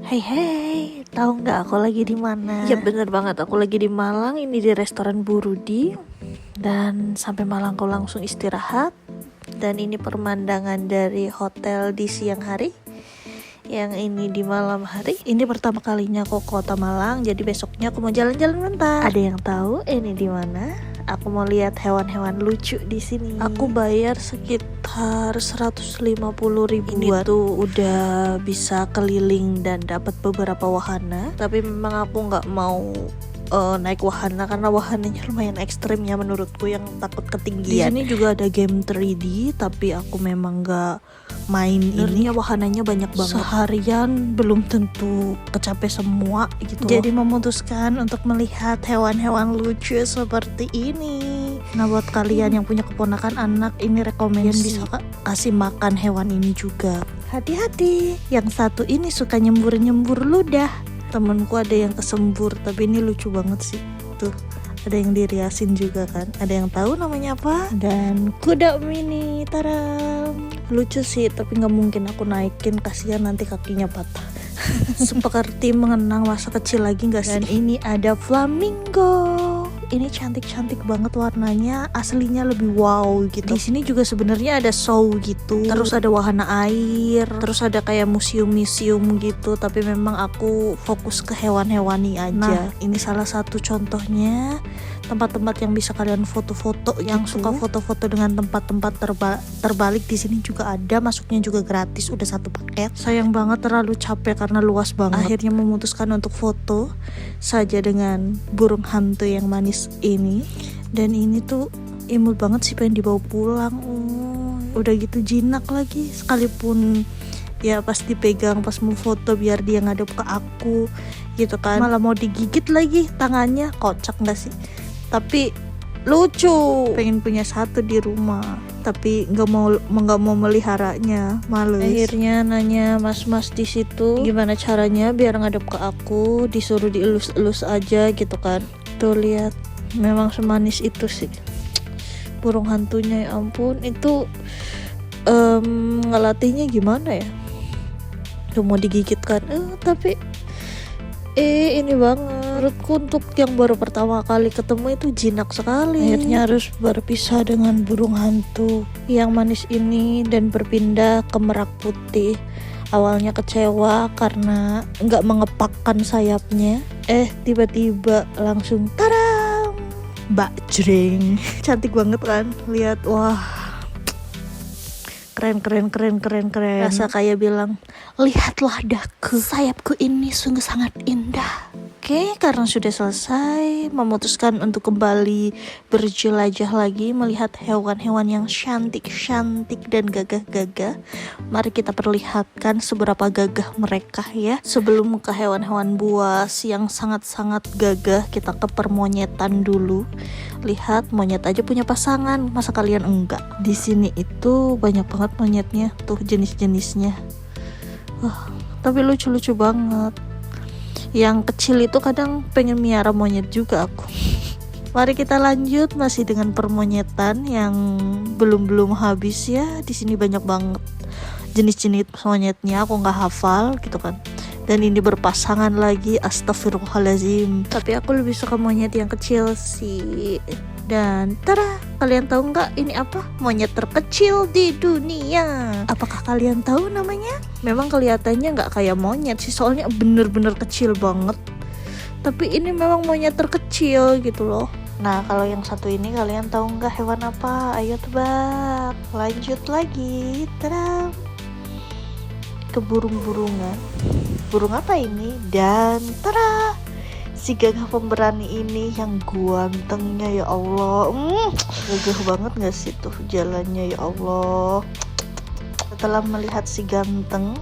Hey hey, tahu nggak aku lagi di mana? Ya bener banget, aku lagi di Malang. Ini di restoran Burudi. Dan sampai Malang aku langsung istirahat. Dan ini pemandangan dari hotel di siang hari. Yang ini di malam hari. Ini pertama kalinya aku ke Kota Malang. Jadi besoknya aku mau jalan-jalan bentar. Ada yang tahu ini di mana? Aku mau lihat hewan-hewan lucu di sini. Aku bayar sekitar 150.000. Ini tuh udah bisa keliling dan dapat beberapa wahana. Tapi memang aku nggak mau naik wahana karena wahananya lumayan ekstrim ya menurutku, yang takut ketinggian. Di sini juga ada game 3D, tapi aku memang nggak main ini. Wahananya banyak banget. Seharian belum tentu kecapek semua gitu. Jadi memutuskan untuk melihat hewan-hewan lucu seperti ini. Nah, buat kalian yang punya keponakan anak, ini rekomend bisa kasih makan hewan ini juga. Hati-hati, yang satu ini suka nyembur-nyembur ludah. Temenku ada yang kesembur, tapi ini lucu banget sih. Tuh, ada yang diriasin juga kan. Ada yang tahu namanya apa? Dan kuda mini, taram. Lucu sih, tapi nggak mungkin aku naikin, kasihan nanti kakinya patah. Seperti mengenang masa kecil lagi nggak sih? Dan ini ada flamingo. Ini cantik-cantik banget warnanya, aslinya lebih wow gitu. Di sini juga sebenarnya ada show gitu. Terus ada wahana air, terus ada kayak museum-museum gitu, tapi memang aku fokus ke hewan-hewani aja. Nah, ini salah satu contohnya tempat-tempat yang bisa kalian foto-foto. Yang suka foto-foto dengan tempat-tempat terbalik di sini juga ada, masuknya juga gratis, udah satu paket. Sayang banget terlalu capek karena luas banget. Akhirnya memutuskan untuk foto saja dengan burung hantu yang manis ini. Dan ini tuh imut banget sih, pengen dibawa pulang. Udah gitu jinak lagi, sekalipun ya pas dipegang pas mau foto biar dia ngadep ke aku gitu kan, malah mau digigit lagi tangannya. Kocak gak sih? Tapi lucu, pengen punya satu di rumah, tapi nggak mau meliharanya, males. Akhirnya nanya mas-mas di situ gimana caranya biar ngadep ke aku, disuruh dielus-elus aja gitu kan. Tuh lihat, memang semanis itu sih burung hantunya, ya ampun. Itu ngelatihnya gimana ya, tuh mau digigit kan, tapi ini banget. Menurutku untuk yang baru pertama kali ketemu itu jinak sekali. Akhirnya harus berpisah dengan burung hantu yang manis ini dan berpindah ke merak putih. Awalnya kecewa karena nggak mengepakkan sayapnya. Tiba-tiba langsung taram, Mbak Jreng. Cantik banget kan, lihat, wah, keren. Rasa kayak bilang, lihatlah daku, sayapku ini sungguh sangat indah. Oke, karena sudah selesai, memutuskan untuk kembali berjelajah lagi, melihat hewan-hewan yang cantik-cantik dan gagah-gagah. Mari kita perlihatkan seberapa gagah mereka ya. Sebelum ke hewan-hewan buas yang sangat-sangat gagah, kita ke permonyetan dulu. Lihat, monyet aja punya pasangan, masa kalian enggak? Di sini itu banyak banget monyetnya, tuh jenis-jenisnya. Tapi lucu-lucu banget. Yang kecil itu kadang pengen miara monyet juga aku. Mari kita lanjut, masih dengan permonyetan yang belum habis ya. Di sini banyak banget jenis-jenis monyetnya, aku nggak hafal gitu kan. Dan ini berpasangan lagi, astagfirullahalazim. Tapi aku lebih suka monyet yang kecil sih. Dan tada, kalian tahu nggak ini apa? Monyet terkecil di dunia. Apakah kalian tahu namanya? Memang kelihatannya nggak kayak monyet sih, soalnya bener-bener kecil banget. Tapi ini memang monyet terkecil gitu loh. Nah, kalau yang satu ini kalian tahu nggak hewan apa? Ayo tebak. Lanjut lagi. Tada. Ke burung-burungan. Burung apa ini? Dan tada, si gagah pemberani ini yang gantengnya, ya Allah. Gagah banget gak sih tuh jalannya, ya Allah. Setelah melihat si ganteng,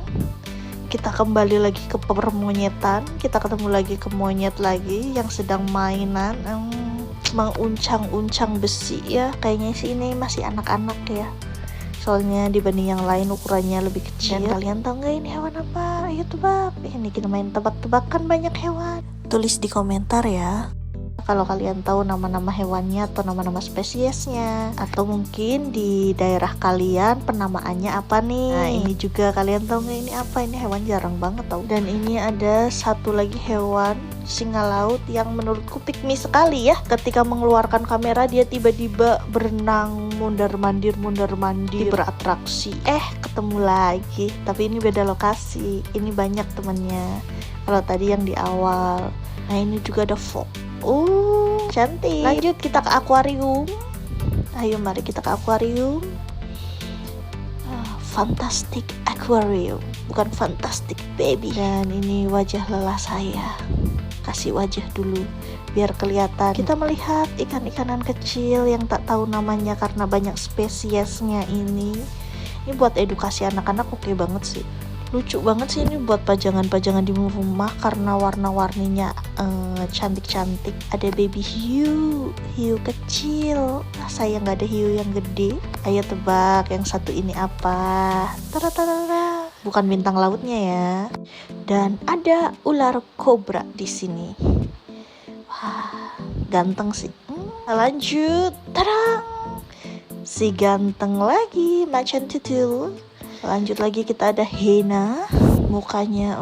kita kembali lagi ke permonyetan. Kita ketemu lagi ke monyet lagi yang sedang mainan, menguncang-uncang besi ya. Kayaknya sih ini masih anak-anak ya, soalnya dibanding yang lain ukurannya lebih kecil. Dan kalian tahu nggak ini hewan apa? Ayo tebak. Ini kita main tebak-tebakan, banyak hewan. Tulis di komentar ya. Kalau kalian tahu nama-nama hewannya atau nama-nama spesiesnya, atau mungkin di daerah kalian penamaannya apa nih? Nah ini juga kalian tahu nggak ini apa? Ini hewan jarang banget tau. Dan ini ada satu lagi hewan singa laut yang menurutku pick me sekali ya. Ketika mengeluarkan kamera dia tiba-tiba berenang mundar-mandir beratraksi. Ketemu lagi, tapi ini beda lokasi. Ini banyak temennya. Kalau tadi yang di awal. Nah ini juga ada fog. Cantik. Lanjut kita ke akuarium. Ayo mari kita ke akuarium. Fantastic aquarium, bukan fantastic baby. Dan ini wajah lelah saya. Kasih wajah dulu biar kelihatan. Kita melihat ikan-ikanan kecil yang tak tahu namanya karena banyak spesiesnya ini. Ini buat edukasi anak-anak oke banget sih. Lucu banget sih ini buat pajangan-pajangan di rumah karena warna-warninya cantik-cantik. Ada baby hiu kecil. Saya nggak ada hiu yang gede. Ayo tebak yang satu ini apa? Tara. Bukan bintang lautnya ya. Dan ada ular kobra di sini. Wah, ganteng sih. Lanjut, tarang. Si ganteng lagi, macan tutul. Lanjut lagi kita ada hiena, mukanya,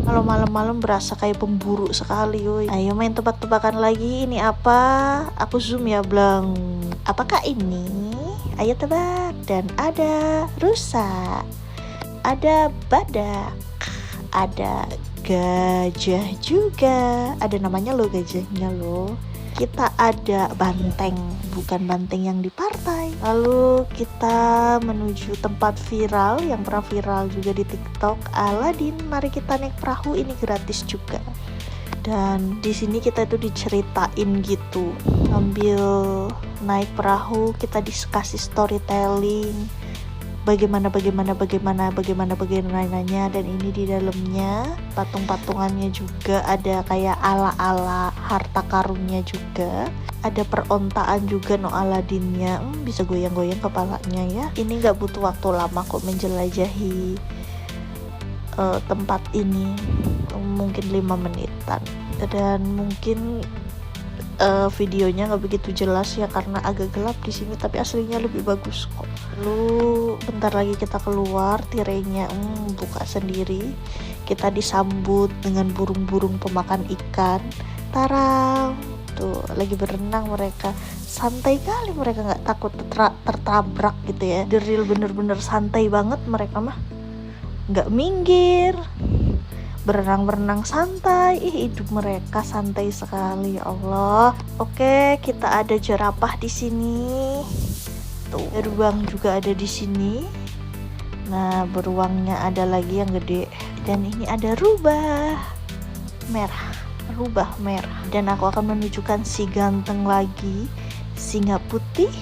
kalau malam-malam berasa kayak pemburu sekali, Ayo main tebak-tebakan lagi, ini apa? Aku zoom ya, Blang. Apakah ini? Ayo tebak. Dan ada rusa, ada badak, ada gajah juga. Ada namanya loh gajahnya loh. Kita ada banteng, bukan banteng yang di partai. Lalu kita menuju tempat viral yang pernah viral juga di TikTok, Aladin. Mari kita naik perahu, ini gratis juga. Dan di sini kita itu diceritain gitu, sambil naik perahu kita dikasih storytelling. Bagaimana dan ini di dalamnya patung-patungannya juga ada kayak ala-ala harta karunnya juga, ada perontaan juga no Aladinnya. Bisa goyang-goyang kepalanya ya. Ini nggak butuh waktu lama kok menjelajahi tempat ini, mungkin 5 menitan. Dan mungkin videonya nggak begitu jelas ya karena agak gelap di sini, tapi aslinya lebih bagus kok. Lalu bentar lagi kita keluar, tirainya buka sendiri. Kita disambut dengan burung-burung pemakan ikan. Tarang, tuh lagi berenang mereka. Santai kali mereka, nggak takut tertabrak gitu ya. The real bener-bener santai banget mereka mah, nggak minggir. Berenang santai, hidup mereka santai sekali, ya Allah. Oke, kita ada jerapah di sini. Tuh, beruang juga ada di sini. Nah, beruangnya ada lagi yang gede. Dan ini ada rubah merah. Dan aku akan menunjukkan si ganteng lagi, singa putih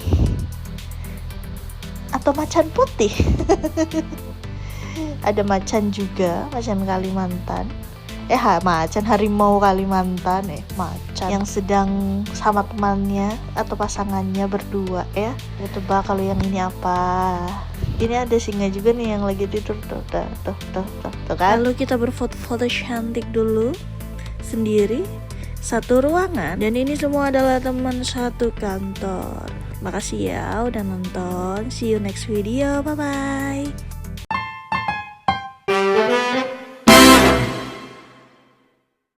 atau macan putih. Ada macan juga, macan Kalimantan. Macan harimau Kalimantan, macan yang sedang sama temannya atau pasangannya berdua ya. Tebak kalau yang ini apa? Ini ada singa juga nih yang lagi tidur tuh kan. Lalu kita berfoto-foto cantik dulu sendiri satu ruangan, dan ini semua adalah teman satu kantor. Makasih ya udah nonton. See you next video. Bye bye.